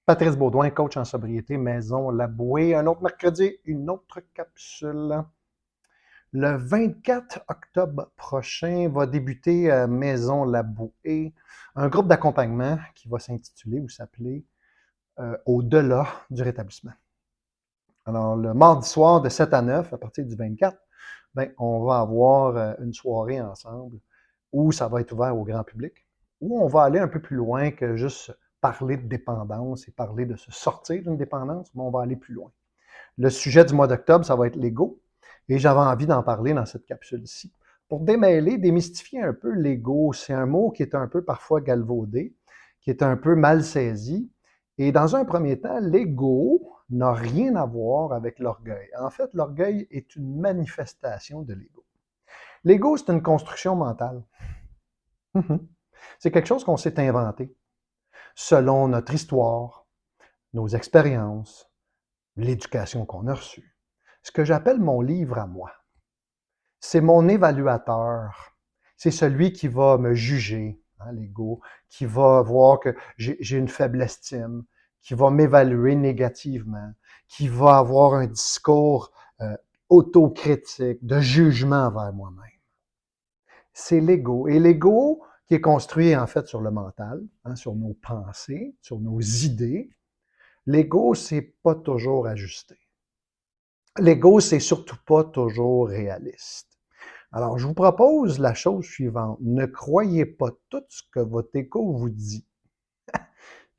Patrice Baudouin, coach en sobriété, Maison Labouée. Un autre mercredi, une autre capsule. Le 24 octobre prochain va débuter à Maison Labouée un groupe d'accompagnement qui va s'intituler ou s'appeler Au-delà du rétablissement. Alors, le mardi soir de 7 à 9, à partir du 24, ben, on va avoir une soirée ensemble où ça va être ouvert au grand public, où on va aller un peu plus loin que juste parler de dépendance et parler de se sortir d'une dépendance, mais on va aller plus loin. Le sujet du mois d'octobre, ça va être l'ego, et j'avais envie d'en parler dans cette capsule-ci. Pour démêler, démystifier un peu l'ego, c'est un mot qui est un peu parfois galvaudé, qui est un peu mal saisi, et dans un premier temps, l'ego n'a rien à voir avec l'orgueil. En fait, l'orgueil est une manifestation de l'ego. L'ego, c'est une construction mentale. C'est quelque chose qu'on s'est inventé selon notre histoire, nos expériences, l'éducation qu'on a reçue. Ce que j'appelle mon livre à moi. C'est mon évaluateur. C'est celui qui va me juger, hein, l'ego, qui va voir que j'ai une faible estime, qui va m'évaluer négativement, qui va avoir un discours autocritique, de jugement envers moi-même. C'est l'ego. Et l'ego qui est construit en fait sur le mental, hein, sur nos pensées, sur nos idées, l'ego, c'est pas toujours ajusté. L'ego, c'est surtout pas toujours réaliste. Alors, je vous propose la chose suivante. Ne croyez pas tout ce que votre ego vous dit.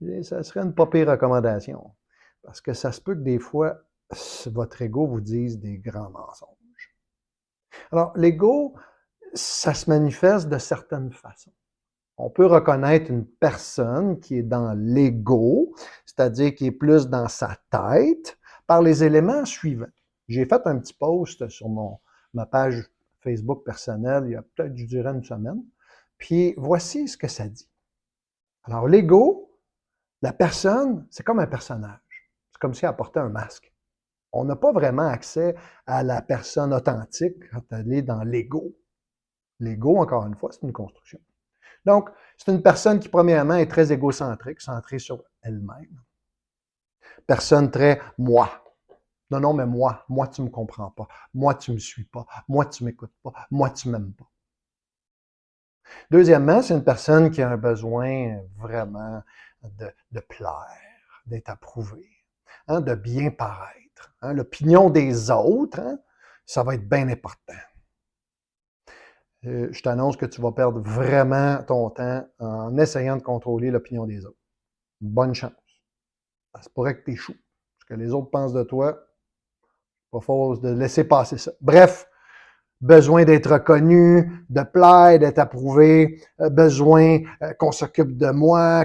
Et ça serait une pas pire recommandation. Parce que ça se peut que des fois, votre ego vous dise des grands mensonges. Alors, l'ego, ça se manifeste de certaines façons. On peut reconnaître une personne qui est dans l'ego, c'est-à-dire qui est plus dans sa tête, par les éléments suivants. J'ai fait un petit post sur ma page Facebook personnelle il y a peut-être, je dirais, une semaine. Puis voici ce que ça dit. Alors, l'ego, la personne, c'est comme un personnage. C'est comme si elle portait un masque. On n'a pas vraiment accès à la personne authentique quand elle est dans l'ego. L'ego, encore une fois, c'est une construction. Donc, c'est une personne qui, premièrement, est très égocentrique, centrée sur elle-même. Personne très moi. Non, non, mais moi, tu me comprends pas. Moi, tu me suis pas. Moi, tu m'écoutes pas. Moi, tu m'aimes pas. Deuxièmement, c'est une personne qui a un besoin vraiment de plaire, d'être approuvée, hein, de bien paraître. Hein. L'opinion des autres, hein, ça va être bien important. Je t'annonce que tu vas perdre vraiment ton temps en essayant de contrôler l'opinion des autres. Bonne chance. Ça se pourrait que tu échoues. Ce que les autres pensent de toi, pas force de laisser passer ça. Bref, besoin d'être reconnu, de plaire, d'être approuvé, besoin qu'on s'occupe de moi,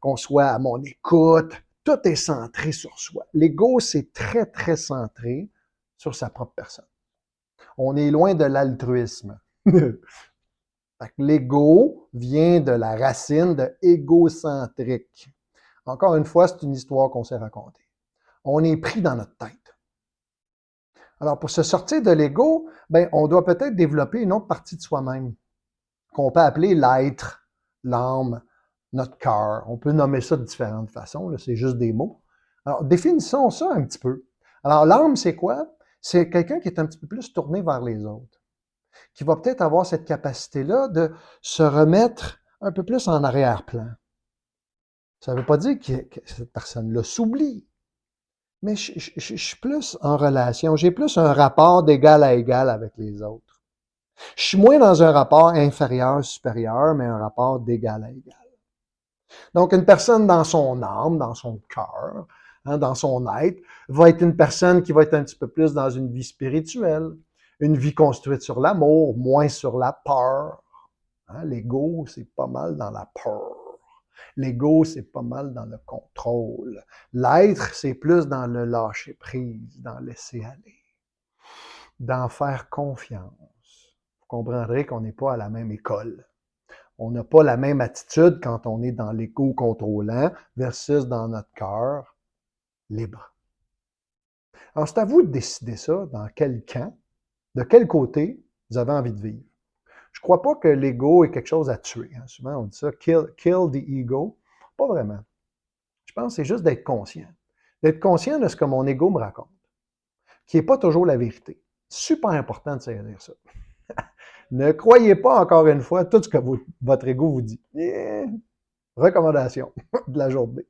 qu'on soit à mon écoute. Tout est centré sur soi. L'ego, c'est très, très centré sur sa propre personne. On est loin de l'altruisme. L'ego vient de la racine de égocentrique. Encore une fois, c'est une histoire qu'on s'est racontée. On est pris dans notre tête. Alors, pour se sortir de l'ego, ben, on doit peut-être développer une autre partie de soi-même, qu'on peut appeler l'être, l'âme, notre cœur. On peut nommer ça de différentes façons, c'est juste des mots. Alors, définissons ça un petit peu. Alors, l'âme, c'est quoi? C'est quelqu'un qui est un petit peu plus tourné vers les autres, qui va peut-être avoir cette capacité-là de se remettre un peu plus en arrière-plan. Ça ne veut pas dire que cette personne-là s'oublie, mais je suis plus en relation, j'ai plus un rapport d'égal à égal avec les autres. Je suis moins dans un rapport inférieur-supérieur, mais un rapport d'égal à égal. Donc, une personne dans son âme, dans son cœur, hein, dans son être, va être une personne qui va être un petit peu plus dans une vie spirituelle, une vie construite sur l'amour, moins sur la peur. Hein, l'ego, c'est pas mal dans la peur. L'ego, c'est pas mal dans le contrôle. L'être, c'est plus dans le lâcher prise, dans laisser aller, dans faire confiance. Vous comprendrez qu'on n'est pas à la même école. On n'a pas la même attitude quand on est dans l'ego contrôlant versus dans notre cœur libre. Alors, c'est à vous de décider ça, dans quel camp, de quel côté vous avez envie de vivre. Je ne crois pas que l'ego est quelque chose à tuer. Hein. Souvent, on dit ça, kill the ego. Pas vraiment. Je pense que c'est juste d'être conscient. D'être conscient de ce que mon ego me raconte, qui n'est pas toujours la vérité. Super important de saisir ça. Ne croyez pas, encore une fois, tout ce que votre ego vous dit. Recommandation de la journée.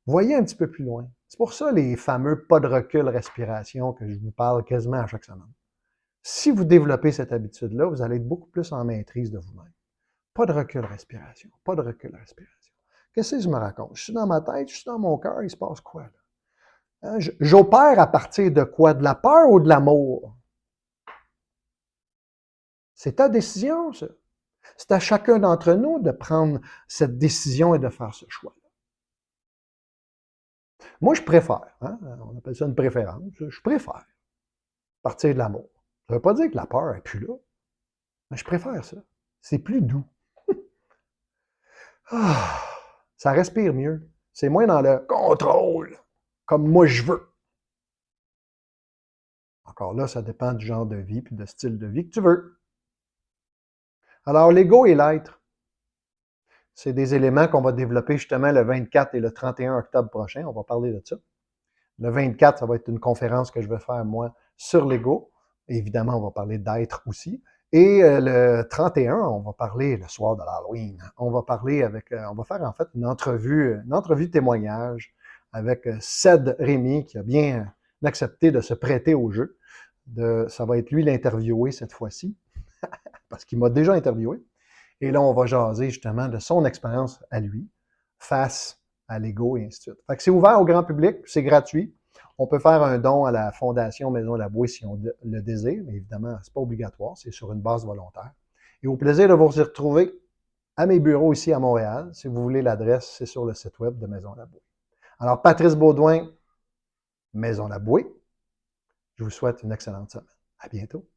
Voyez un petit peu plus loin. C'est pour ça les fameux pas de recul respiration que je vous parle quasiment à chaque semaine. Si vous développez cette habitude-là, vous allez être beaucoup plus en maîtrise de vous-même. Pas de recul respiration. Pas de recul respiration. Qu'est-ce que je me raconte? Je suis dans ma tête, je suis dans mon cœur, il se passe quoi là? Hein? J'opère à partir de quoi? De la peur ou de l'amour? C'est ta décision, ça. C'est à chacun d'entre nous de prendre cette décision et de faire ce choix. Moi, je préfère, hein? On appelle ça une préférence, je préfère partir de l'amour. Ça ne veut pas dire que la peur n'est plus là, mais je préfère ça. C'est plus doux. Ah, ça respire mieux. C'est moins dans le contrôle, comme moi je veux. Encore là, ça dépend du genre de vie et de style de vie que tu veux. Alors, l'ego et l'être, c'est des éléments qu'on va développer justement le 24 et le 31 octobre prochain. On va parler de ça. Le 24, ça va être une conférence que je vais faire, moi, sur l'ego. Évidemment, on va parler d'être aussi. Et le 31, on va parler le soir de l'Halloween. On va parler on va faire en fait une entrevue témoignage avec Ced Rémy, qui a bien accepté de se prêter au jeu. Ça va être lui l'interviewé cette fois-ci, parce qu'il m'a déjà interviewé. Et là, on va jaser justement de son expérience à lui, face à l'ego et ainsi de suite. Fait que c'est ouvert au grand public, c'est gratuit. On peut faire un don à la Fondation Maison Laboué si on le désire, mais évidemment, c'est pas obligatoire, c'est sur une base volontaire. Et au plaisir de vous retrouver à mes bureaux ici à Montréal. Si vous voulez l'adresse, c'est sur le site web de Maison Laboué. Alors, Patrice Baudouin, Maison Laboué, je vous souhaite une excellente semaine. À bientôt.